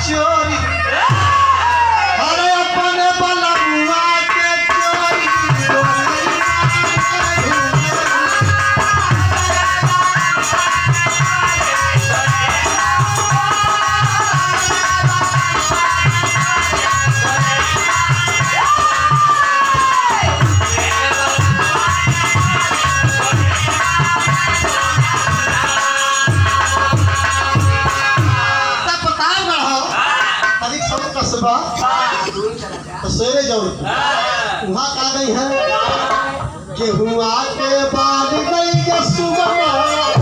चोरी अरे अपने बलमुआ के चोरी सवेरे जाओ वहाँ का गई है गेहुआ के बाद गई सुबह